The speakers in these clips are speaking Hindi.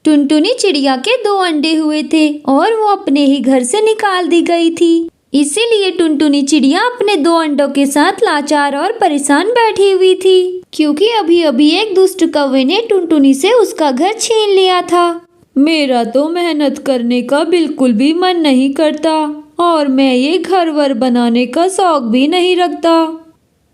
टुनटुनी चिड़िया के 2 अंडे हुए थे और वो अपने ही घर से निकाल दी गई थी। इसीलिए टुनटुनी चिड़िया अपने 2 अंडों के साथ लाचार और परेशान बैठी हुई थी, क्योंकि अभी अभी एक दुष्ट कौवे ने टुनटुनी से उसका घर छीन लिया था। मेरा तो मेहनत करने का बिल्कुल भी मन नहीं करता और मैं ये घर वर बनाने का शौक भी नहीं रखता।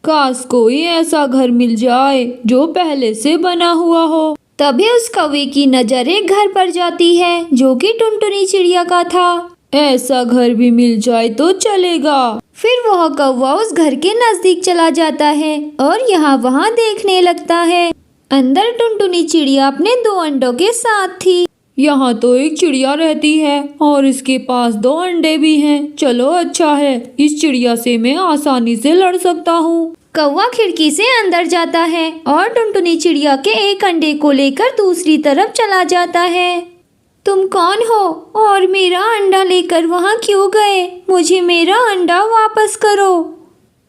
काश कोई ऐसा घर मिल जाए जो पहले से बना हुआ हो। तभी उस कौवे की नजर एक घर पर जाती है जो कि टुनटुनी चिड़िया का था। ऐसा घर भी मिल जाए तो चलेगा। फिर वह कौवा उस घर के नजदीक चला जाता है और यहाँ वहाँ देखने लगता है। अंदर टुनटुनी चिड़िया अपने 2 अंडों के साथ थी। यहाँ तो एक चिड़िया रहती है और इसके पास 2 अंडे भी हैं। चलो अच्छा है, इस चिड़िया से मैं आसानी से लड़ सकता हूँ। कौवा खिड़की से अंदर जाता है और टुनटुनी चिड़िया के एक अंडे को लेकर दूसरी तरफ चला जाता है। तुम कौन हो और मेरा अंडा लेकर वहाँ क्यों गए? मुझे मेरा अंडा वापस करो।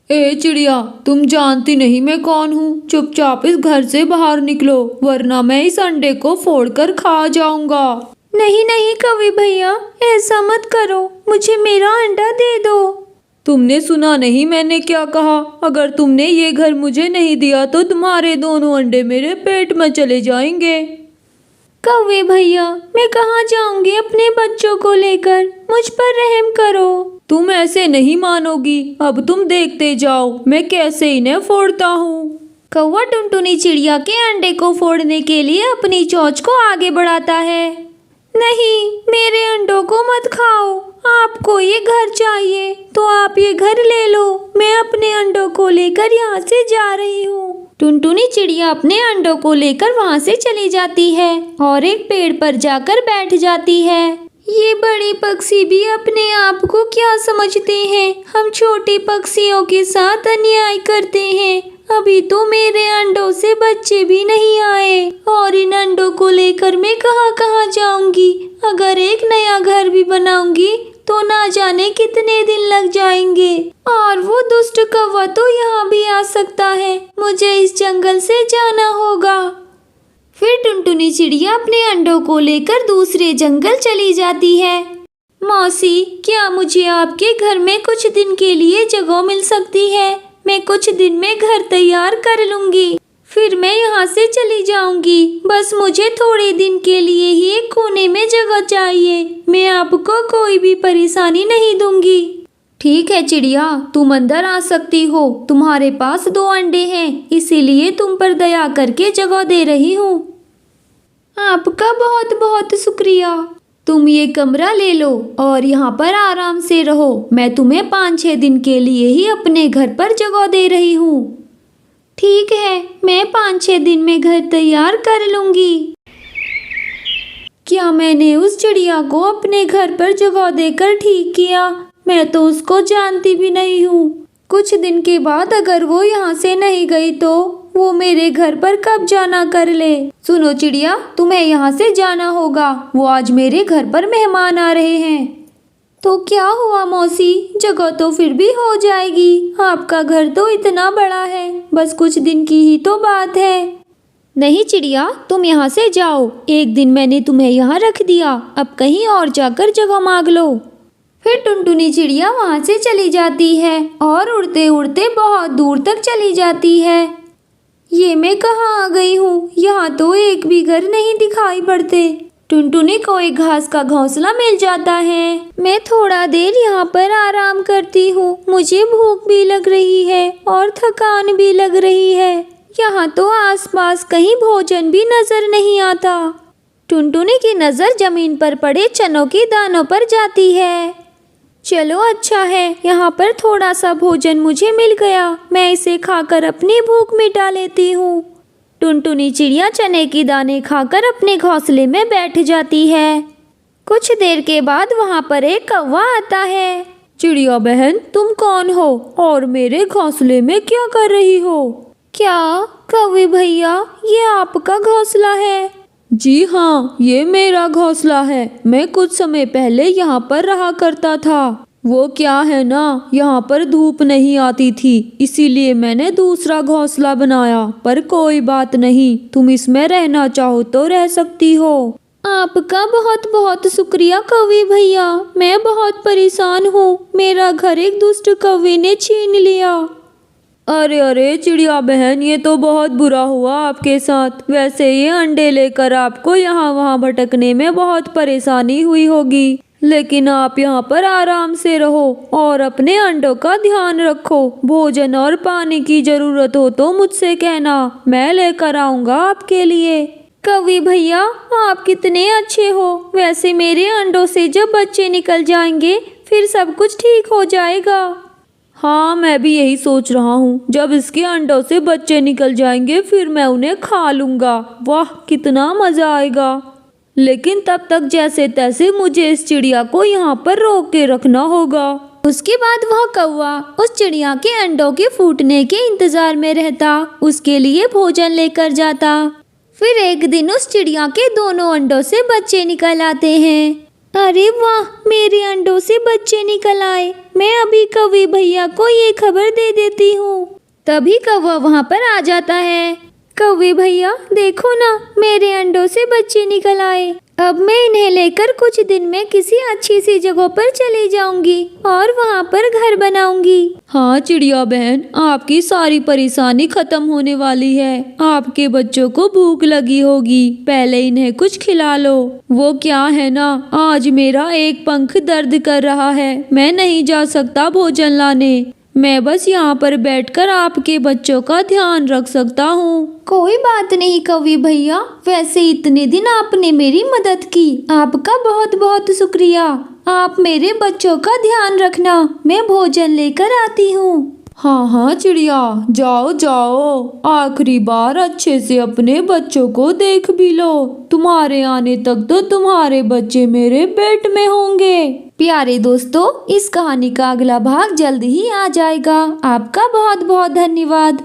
ए चिड़िया, तुम जानती नहीं मैं कौन हूँ। चुपचाप इस घर से बाहर निकलो वरना मैं इस अंडे को फोड़कर खा जाऊंगा। नहीं नहीं कौवे भैया, ऐसा मत करो, मुझे मेरा अंडा दे दो। तुमने सुना नहीं मैंने क्या कहा? अगर तुमने ये घर मुझे नहीं दिया तो तुम्हारे दोनों अंडे मेरे पेट में चले जाएंगे। कौवे भैया, मैं कहाँ जाऊंगी अपने बच्चों को लेकर? मुझ पर रहम करो। तुम ऐसे नहीं मानोगी, अब तुम देखते जाओ मैं कैसे इन्हें फोड़ता हूँ। कौवा टुनटुनी चिड़िया के अंडे को फोड़ने के लिए अपनी चोंच को आगे बढ़ाता है। नहीं, मेरे अंडों को मत खाओ। आपको ये घर चाहिए तो आप ये घर ले लो। मैं अपने अंडों को लेकर यहाँ से जा रही हूँ। टुनटुनी चिड़िया अपने अंडों को लेकर वहाँ से चली जाती है और एक पेड़ पर जाकर बैठ जाती है। ये बड़े पक्षी भी अपने आप को क्या समझते हैं? हम छोटे पक्षियों के साथ अन्याय करते हैं। अभी तो मेरे अंडों से बच्चे भी नहीं आए और इन अंडों को लेकर मैं कहाँ कहाँ जाऊंगी। अगर एक नया घर भी बनाऊंगी तो ना जाने कितने दिन लग जाएंगे और वो दुष्ट कौवा तो यहाँ भी आ सकता है। मुझे इस जंगल से जाना होगा। फिर टुनटुनी चिड़िया अपने अंडों को लेकर दूसरे जंगल चली जाती है। मौसी, क्या मुझे आपके घर में कुछ दिन के लिए जगह मिल सकती है? मैं कुछ दिन में घर तैयार कर लूंगी, फिर मैं यहाँ से चली जाऊंगी। बस मुझे थोड़े दिन के लिए ही एक कोने में जगह चाहिए। मैं आपको कोई भी परेशानी नहीं दूंगी। ठीक है चिड़िया, तुम अंदर आ सकती हो। तुम्हारे पास 2 अंडे हैं, इसीलिए तुम पर दया करके जगह दे रही हूँ। आपका बहुत बहुत शुक्रिया। तुम ये कमरा ले लो और यहाँ पर आराम से रहो। मैं तुम्हें 5-6 दिन के लिए ही अपने घर पर जगह दे रही हूँ। ठीक है, मैं 5-6 दिन में घर तैयार कर लूंगी। क्या मैंने उस चिड़िया को अपने घर पर जगह देकर ठीक किया? मैं तो उसको जानती भी नहीं हूँ। कुछ दिन के बाद अगर वो यहाँ से नहीं गई तो वो मेरे घर पर कब्जा ना कर ले। सुनो चिड़िया, तुम्हें यहाँ से जाना होगा। वो आज मेरे घर पर मेहमान आ रहे हैं। तो क्या हुआ मौसी, जगह तो फिर भी हो जाएगी। आपका घर तो इतना बड़ा है, बस कुछ दिन की ही तो बात है। नहीं चिड़िया, तुम यहाँ से जाओ। एक दिन मैंने तुम्हें यहाँ रख दिया, अब कहीं और जाकर जगह मांग लो। फिर टुनटुनी चिड़िया वहाँ से चली जाती है और उड़ते उड़ते बहुत दूर तक चली जाती है। ये मैं कहाँ आ गई हूँ? यहाँ तो एक भी घर नहीं दिखाई पड़ते। टुनटुनी को एक घास का घोंसला मिल जाता है। मैं थोड़ा देर यहाँ पर आराम करती हूँ। मुझे भूख भी लग रही है और थकान भी लग रही है। यहाँ तो आसपास कहीं भोजन भी नजर नहीं आता। टुनटुनी की नज़र जमीन पर पड़े चनों के दानों पर जाती है। चलो अच्छा है, यहाँ पर थोड़ा सा भोजन मुझे मिल गया। मैं इसे खाकर अपनी भूख मिटा लेती हूँ। टुनटुनी चिड़िया चने की दाने खाकर अपने घोंसले में बैठ जाती है। कुछ देर के बाद वहाँ पर एक कौवा आता है। चिड़िया बहन, तुम कौन हो और मेरे घोंसले में क्या कर रही हो? क्या कौवे भैया, ये आपका घोंसला है? जी हाँ, ये मेरा घोंसला है। मैं कुछ समय पहले यहाँ पर रहा करता था। वो क्या है ना, यहाँ पर धूप नहीं आती थी, इसीलिए मैंने दूसरा घोंसला बनाया। पर कोई बात नहीं, तुम इसमें रहना चाहो तो रह सकती हो। आपका बहुत बहुत शुक्रिया कौवे भैया, मैं बहुत परेशान हूँ, मेरा घर एक दुष्ट कौवे ने छीन लिया। अरे अरे चिड़िया बहन, ये तो बहुत बुरा हुआ आपके साथ। वैसे ये अंडे लेकर आपको यहाँ वहाँ भटकने में बहुत परेशानी हुई होगी, लेकिन आप यहाँ पर आराम से रहो और अपने अंडों का ध्यान रखो। भोजन और पानी की जरूरत हो तो मुझसे कहना, मैं लेकर आऊँगा आपके लिए। कौवे भैया आप कितने अच्छे हो। वैसे मेरे अंडों से जब बच्चे निकल जाएंगे फिर सब कुछ ठीक हो जाएगा। हाँ, मैं भी यही सोच रहा हूँ। जब इसके अंडों से बच्चे निकल जाएंगे फिर मैं उन्हें खा लूँगा। वाह, कितना मज़ा आएगा। लेकिन तब तक जैसे तैसे मुझे इस चिड़िया को यहाँ पर रोक के रखना होगा। उसके बाद वह कौवा उस चिड़िया के अंडों के फूटने के इंतजार में रहता, उसके लिए भोजन लेकर जाता। फिर एक दिन उस चिड़िया के दोनों अंडों से बच्चे निकल आते हैं। अरे वाह, मेरे अंडों से बच्चे निकल आए। मैं अभी कौवे भैया को ये खबर दे देती हूँ। तभी कौवा वहाँ पर आ जाता है। कौवे भैया देखो ना, मेरे अंडों से बच्चे निकल आए। अब मैं इन्हें लेकर कुछ दिन में किसी अच्छी सी जगह पर चली जाऊंगी और वहाँ पर घर बनाऊंगी। हाँ चिड़िया बहन, आपकी सारी परेशानी खत्म होने वाली है। आपके बच्चों को भूख लगी होगी, पहले इन्हें कुछ खिला लो। वो क्या है ना, आज मेरा एक पंख दर्द कर रहा है, मैं नहीं जा सकता भोजन लाने। मैं बस यहाँ पर बैठकर आपके बच्चों का ध्यान रख सकता हूँ। कोई बात नहीं कौवे भैया, वैसे इतने दिन आपने मेरी मदद की, आपका बहुत बहुत शुक्रिया। आप मेरे बच्चों का ध्यान रखना, मैं भोजन लेकर आती हूँ। हाँ हाँ चिड़िया, जाओ जाओ, आखिरी बार अच्छे से अपने बच्चों को देख भी लो। तुम्हारे आने तक तो तुम्हारे बच्चे मेरे पेट में होंगे। प्यारे दोस्तों, इस कहानी का अगला भाग जल्द ही आ जाएगा। आपका बहुत बहुत धन्यवाद।